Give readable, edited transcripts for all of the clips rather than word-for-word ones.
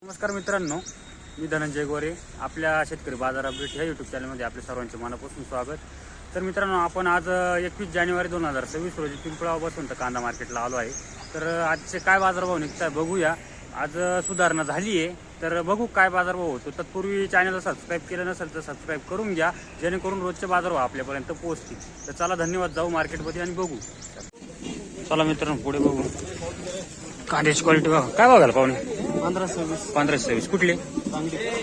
नमस्कार मित्रांनो, मी धनंजय गोरे. आपल्या शेतकरी बाजार अपडेट ह्या यूट्यूब चॅनलमध्ये आपले सर्वांचे मनापासून स्वागत. तर मित्रांनो, आपण आज 21 जानेवारी 2026 रोजी पिंपळगाव बसवंत कांदा मार्केटला आलो आहे. तर आजचे काय बाजारभाव निघत आहे बघूया. आज सुधारणा झाली आहे, तर बघू काय बाजारभाव होतो. तत्पूर्वी चॅनलला सबस्क्राईब केलं नसेल तर सबस्क्राईब करून घ्या, जेणेकरून रोजचे बाजारभाव आपल्यापर्यंत पोहोचतील. तर चला, धन्यवाद. जाऊ मार्केटमध्ये आणि बघू. चला मित्रांनो, पुढे बघू. कांद्याची क्वालिटी बघा, काय बघायला पाहुणे. 1526 कुठले?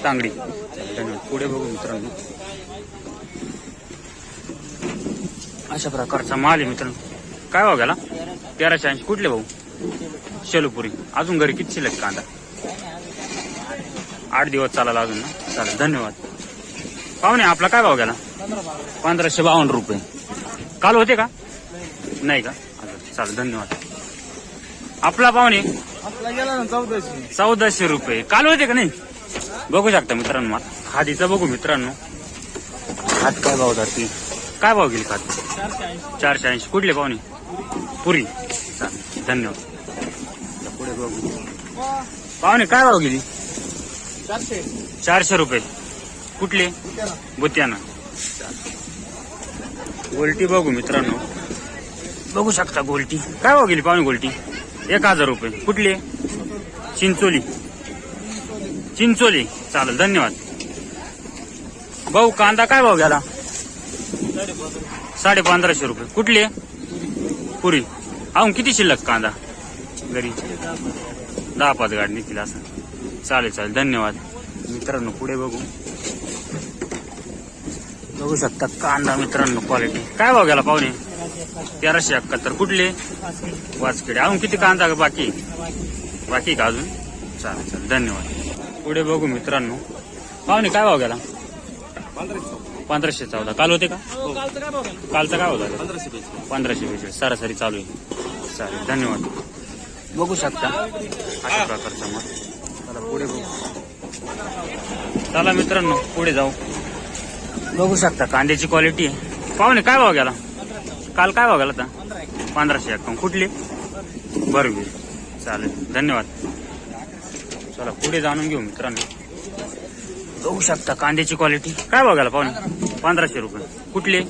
तांगडी. धन्यवाद. पुढे बघू मित्रांनो, अशा प्रकारचा माल आहे मित्रांनो. काय बघायला? 1380 कुठले भाऊ? शेलूपुरी. अजून घरी किती शिल्लक कांदा? 8 दिवस चालायला अजून ना. चालेल, धन्यवाद. पाहुणे, आपला काय भाव गेला? 1552 रुपये. काल होते का? नाही का? चालेल, धन्यवाद. आपला पाहुणे आपला गेला ना 1400 रुपये. काल होते का नाही? बघू शकता मित्रांनो. खादीचा बघू मित्रांनो, खात काय भाव जाते? काय भाव गेली खात? 480 कुठले पाहुणे? पुरी. चालेल, धन्यवाद. पुढे बघू. पाहुणे, काय भाव गेली? 400 रुपये. कुठले? बुत्याना. गोल्टी बघू मित्रांनो, बघू शकता गोल्टी. काय भाव गेली पाहुणे गोल्टी? 1000 रुपये. कुठली? चिंचोली. चालेल, धन्यवाद. भाऊ, कांदा काय भाव गेला? 1550 रुपये. कुठली? पुरी. अहो, किती शिल्लक कांदा घरी? 10-5 गाडी निघतील असं. चालेल, धन्यवाद. मित्रांनो, पुढे बघू. बघू शकता कांदा मित्रांनो, क्वालिटी. काय भाव गेला पाहुणे? 1371. कुठले? वाचखेडे. अजून किती कांदा बाकी का अजून? चालेल, धन्यवाद. पुढे बघू मित्रांनो. पाहुणे, काय भाव गेला? 1514. काल होते का? कालचा काय होता? 1542. सरासरी चालू आहे. चालेल, धन्यवाद. बघू शकता अशा प्रकारचा मग. चला पुढे बघू. चला मित्रांनो, पुढे जाऊ. बघू शकता कांद्याची क्वालिटी आहे. पाहुणे, काय भाव गेला? काल काय भाव गेला होता? 1551. कुठली? बरोबर. चालेल, धन्यवाद. चला पुढे जाणून घेऊ मित्रांनो. बघू शकता कांद्याची क्वालिटी. काय भाव गेला पाहुणे? 1500 रुपये. कुठले?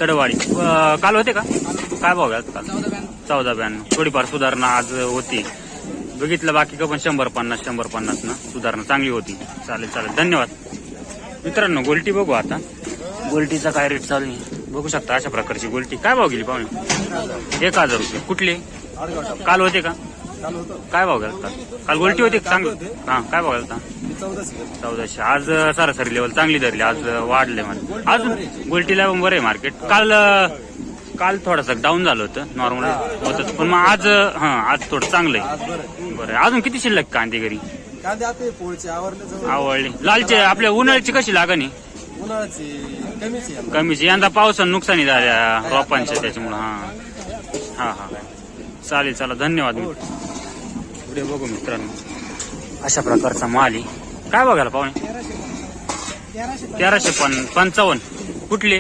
तडवाडी. काल होते का? काय भाव गेला काल? 1492. थोडीफार सुधारणा आज होती. बघितलं बाकी का पण 150 ना सुधारणा चांगली होती. चालेल, धन्यवाद. मित्रांनो, गोल्टी बघू आता. गोल्टीचा काय रेट चालू आहे बघू शकता. अशा प्रकारची गोल्टी. काय भाव गेली पाहुणे? 1000 रुपये. कुठले? काल होते का? काय भाव गेला काल? गोल्टी होती का? चांगली. हा, काय भाव गेला? 1400. आज सरासरी लेवल चांगली धरली, आज वाढले म्हणजे. अजून गोल्टीला पण बरं आहे मार्केट. काल थोडंसं डाऊन झालं होतं, नॉर्मल होतं, पण मग आज थोडं चांगलं आहे. बरं, अजून किती शिल्लक कांदे घरी? आवडले. लालचे आपल्या उन्हाळ्याची कशी लागण आहे? कमीची. यंदा पावसानं नुकसानी झाल्या रोपांच्या, त्याच्यामुळं. हा. चालेल, चला, धन्यवाद. पुढे बघू मित्रांनो, अशा प्रकारचा माल आहे. काय बघायला पाहुणे? 1355. कुठले?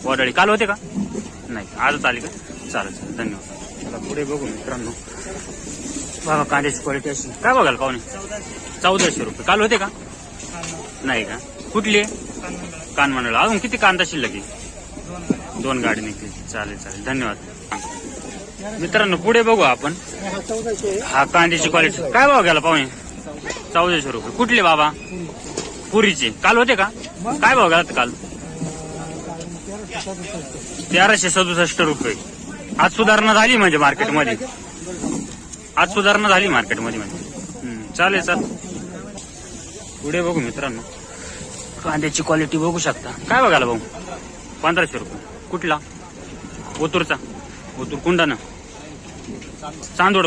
वडाळी. काल होते का? नाही, आजच आली का? चालेल, धन्यवाद. चला पुढे बघू मित्रांनो. बघा कांद्याची क्वालिटी अशी. काय बघायला पाहुणे? 1400 रुपये. काल होते का? नाही का? कुठली? कानमंडळ. अजून किती कांदा शिल्लक आहे? 2 गाडी निघतील. चालेल, धन्यवाद. मित्रांनो, पुढे बघू आपण. हा कांद्याची क्वालिटी. काय भाव गेला पाहुणे? 1400 रुपये. कुठले बाबा? पुरीचे. काल होते का? काय भाव गेला काल? 1367 रुपये. आज सुधारणा झाली म्हणजे मार्केटमध्ये. चालेल. पुढे बघू मित्रांनो. कांद्याची क्वालिटी बघू शकता. काय बघायला भाऊ? 1500 रुपये. कुठला? ओतूरचा. ओतूर कुंडाना. चांदोड.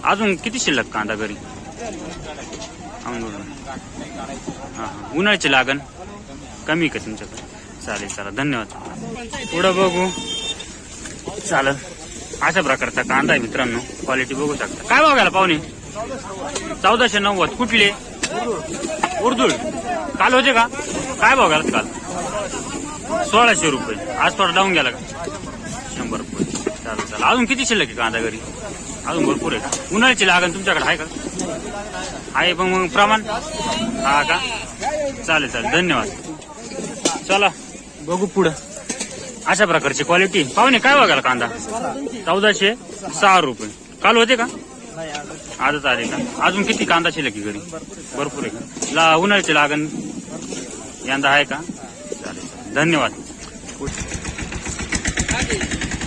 अजून किती शिल्लक कांदा घरी? उन्हाळ्याची लागण कमी का तुमच्याकडे? चालेल, धन्यवाद. पुढं बघू. चालेल, अशा प्रकारचा कांदा आहे मित्रांनो. क्वालिटी बघू शकता. काय भाव घ्यायला पाहुणे? 1490. कुठले? उर्दूळ. काल होते का? काय भाव घ्याला काल? 1600 रुपये. आज थोडा डाऊन गेला का? 100 रुपये. चालेल. अजून किती शिल्लक आहे कांदा घरी? अजून भरपूर आहे का? उन्हाळ्याची लागण तुमच्याकडे आहे का? आहे पण मग प्रमाण हा का? चालेल चालेल, धन्यवाद. चला बघू पुढं. अशा प्रकारची क्वालिटी. पाहुणे काय बघायला कांदा? 1406 रुपये. काल होते का? आजच आले का? अजून किती कांदा शिल्लक आहे घरी? भरपूर आहे का? उन्हाळ्याची लागण यंदा आहे का? चालेल, धन्यवाद.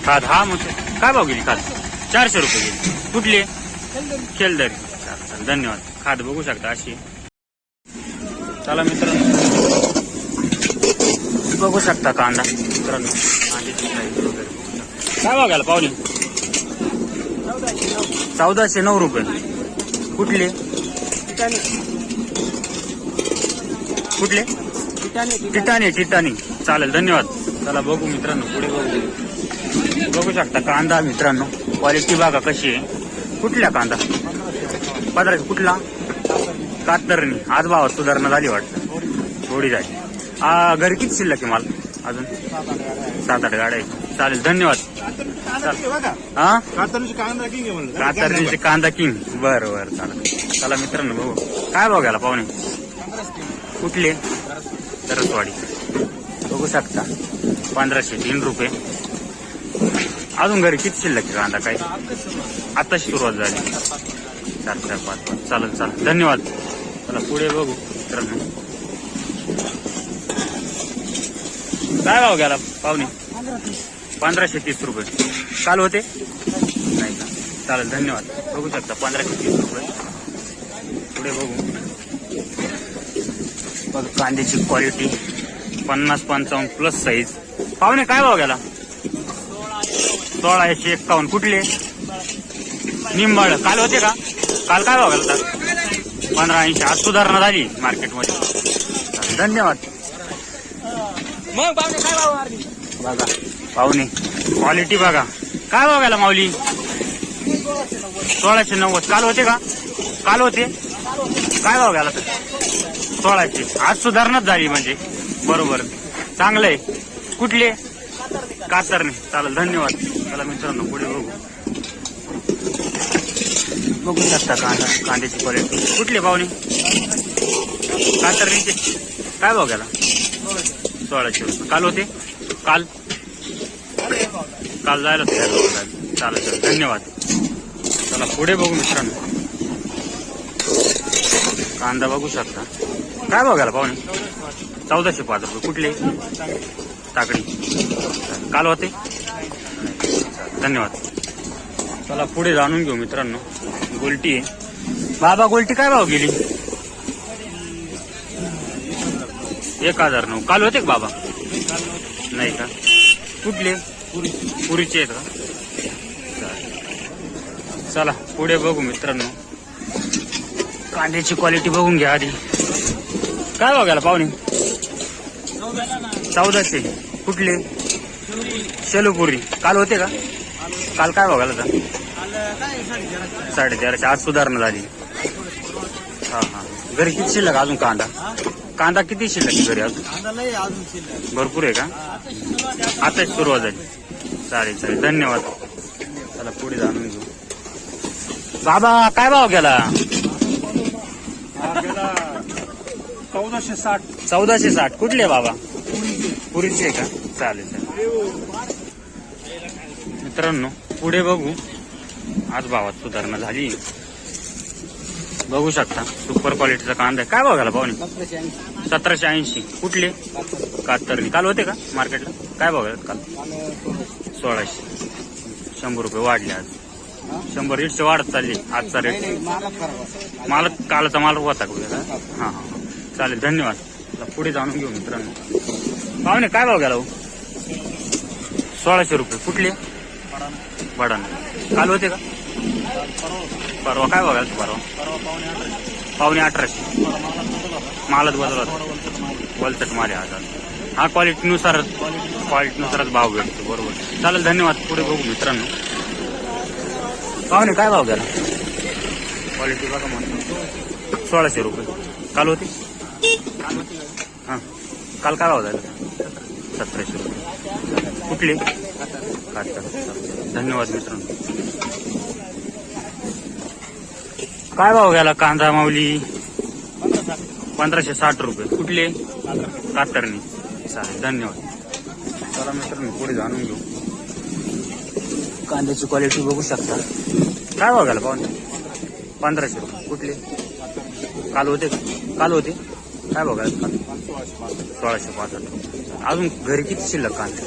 खाद हा मग काय भाव गेली खाद? 400 रुपये गेली. कुठली? खेलदरी. चालेल, धन्यवाद. खाद बघू शकता अशी. चला मित्रांनो बघू शकता कांदा मित्रांनो. कांद्याची साईज वगैरे काय बघायला पाहुणे? 1409 रुपये. कुठले? कुठले? टिटाणी. चालेल, धन्यवाद. चला बघू मित्रांनो पुढे बघू शकता कांदा मित्रांनो. क्वालिटी बघा कशी आहे. कुठल्या कांदा? पदराची. कुठला? कातरणी. आज भावात सुधारणा झाली वाटतं, थोडी झाली. घरी किती शिल्लक आहे माल? अजून 7-8 गाड्या आहे. चालेल, धन्यवाद. हा कातरणीचे कांदा किंग. बरं चालेल. चला मित्रांनो बघू काय बघायला पाहुणे. कुठले? सरसवाडी. बघू शकता 1503 रुपये. अजून घरी किती शिल्लक आहे कांदा? काय आताच सुरुवात झाली. 4-5. चालेल, धन्यवाद. चला पुढे बघू मित्रांनो. काय भाव गेला पाहुणे? 1530 रुपये. काल होते नाही का? चालेल, धन्यवाद. बघू शकता 1530 रुपये. पुढे बघू बघ कांद्याची क्वालिटी 50-55 प्लस साईज. पाहुणे काय भाव गेला? 1651. कुठले? निंबाळ. काल होते का? काल काय भाव गेला? 1580. आज सुधारणा झाली मार्केटमध्ये. धन्यवाद. बघा पाहुणे क्वालिटी बघा. काय भाव गेला माऊली? 1690. काल होते का? काल होते. काय भाव गेला? 1600. आज सुधारणाच झाली म्हणजे बरोबर. चांगलं आहे. कुठले? कातरणे. चालेल, धन्यवाद. चला मित्रांनो पुढे बघू शकता कांद्याची क्वालिटी. कुठले पाहुणे? कातरणीचे. काय भाव गेला? 1600 रुपये. काल होते. काल जायला चालेल, धन्यवाद. चला पुढे बघू मित्रांनो. कांदा बघू शकता. काय बघायला पाहुणे? 1405 रुपये. कुठले? टाकडी. काल होते. धन्यवाद. चला पुढे जाणून घेऊ मित्रांनो. गोल्टी आहे. बाबा गोल्टी काय भाव गेली? 1009. काल होते का बाबा? नाही का? कुठले? पुरीचे आहेत का? चला पुढे बघू मित्रांनो. कांद्याची क्वालिटी बघून घ्या आधी. काय बघायला पाहुणे? 1400. कुठले? शेलूपुरी. काल होते का? काल काय बघायला होता? 1350. आज सुधारणा झाली. हा घरी किती शिल्लक अजून कांदा किती शिल्लक घरी अजून? भरपूर आहे का? आताच सुरुवात झाली. चालेल, धन्यवाद. चला पुढे जाणून घेऊ. बाबा काय भाव गेला? 1460. कुठले बाबा? पुरीचे का? चालेल. मित्रांनो पुढे बघू. आज भावात सुधारणा झाली. बघू शकता सुपर क्वालिटीचा कांदा. काय बघायला पाहुणे? 1780. कुठले? कातरणी. काल होते का मार्केटला? काय बघायला काल? 1600. 100 रुपये वाढले आज. 100 रेटचे वाढत चालली. आजचा रेट मालक कालचा माल होता का? हा चालेल, धन्यवाद. पुढे जाणून घेऊ मित्रांनो. पाहुणे काय भाव गेला? 1600 रुपये. कुठले? बडान. काल होते का? परवा काय बघायला? परवा 1800. मालच बदलत. वलचट माल आहे आज. हा क्वालिटीनुसारच भाव भेटतो. बरोबर. चालेल, धन्यवाद. पुढे बघू मित्रांनो. पाहुणे काय भाव गेला? क्वालिटी बघा म्हणतो 1600 रुपये. काल होते? हां काल काय भाव झाला? 1700 रुपये. कुठले? धन्यवाद मित्रांनो. काय भाव गेला कांदा माऊली? 1560 रुपये. कुठले? कातरणी. चालेल, धन्यवाद. चला मित्रांनो पुढे जाणून घेऊ. कांद्याची क्वालिटी बघू शकता. काय भाव गेला पाहुणे? 1500 रुपये. कुठले? काल होते का? काल होते. काय भाव गेला काल? 1665. अजून घरी किती शिल्लक कांदे?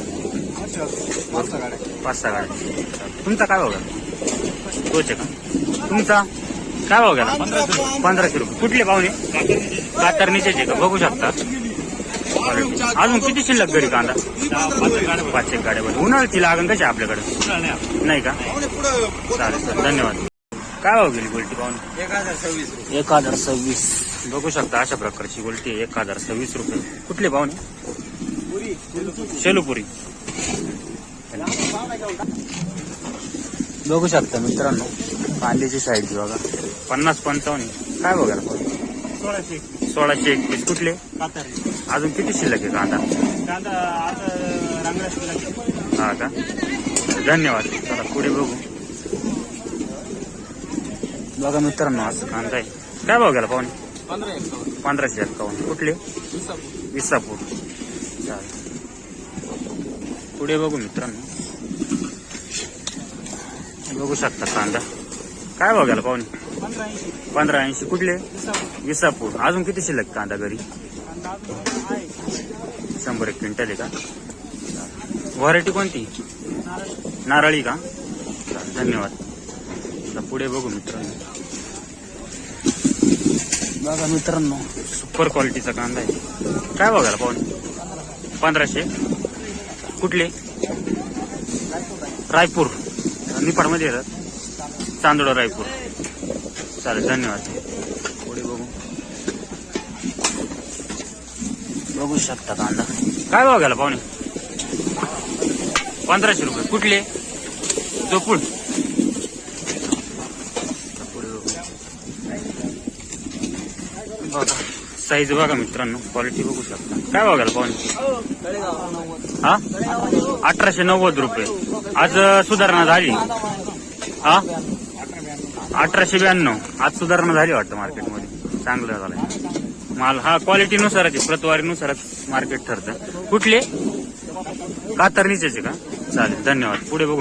5-6 गाड्या. तुमचा काय भाव गेला? तोच आहे का? तुमचा काय भाव गेला? 1500 रुपये. कुठले पाहुणे? कातरणीचे का? बघू शकता. अजून किती शिल्लक घरी कांदा? 5-1 गाड्यावर. उन्हाळ्याची लागण कशी आपल्याकडे? नाही का? चालेल सर, धन्यवाद. काय भाव गेली गोल्टी पाहुणे? 1026. बघू शकता अशा प्रकारची गोल्टी 1026 रुपये. कुठले पाहुणे? शेलूपुरी. बघू शकता मित्रांनो कांद्याची साईड बघा. 50-55. काय बघायला पाहुणे? 1621. कुठले? अजून किती शिल्लक आहे कांदा? हा का? धन्यवाद. चला पुढे बघू. बघा मित्रांनो असं कांदा आहे. काय भाव गेला पाहुणे? 1551. कुठले? विसापूर. चालेल, पुढे बघू मित्रांनो. बघू शकता कांदा. काय भाव गेला पाहुणे? 1580. कुठले? विसापूर. अजून किती शिल्लक कांदा घरी? 100 क्विंटल आहे का? व्हरायटी कोणती? नारळी का? धन्यवाद. पुढे बघू मित्रांनो. बघा मित्रांनो सुपर क्वालिटीचा कांदा आहे. काय बघायला पाहुणे? 1500. कुठले? रायपूर. निपाडमध्ये येतात. चांदोड रायपूर. चालेल, धन्यवाद. पुढे बघू. बघू शकता कांदा. काय भाव गेला पाहुणे? 1500 रुपये. कुठले? जोपूळ. पुढे बघू. बघा साईज बघा मित्रांनो, क्वालिटी बघू शकता. काय भाव गेला पाहुणे? हा 1890 रुपये. आज सुधारणा झाली. हा 1892. आज सुधारणा झाली वाटतं मार्केटमध्ये. चांगलं झालंय माल. हा क्वालिटीनुसारच आहे, प्रतवारीनुसारच मार्केट ठरतं. कुठले? कातरणीचे का? चालेल, धन्यवाद. पुढे बघू.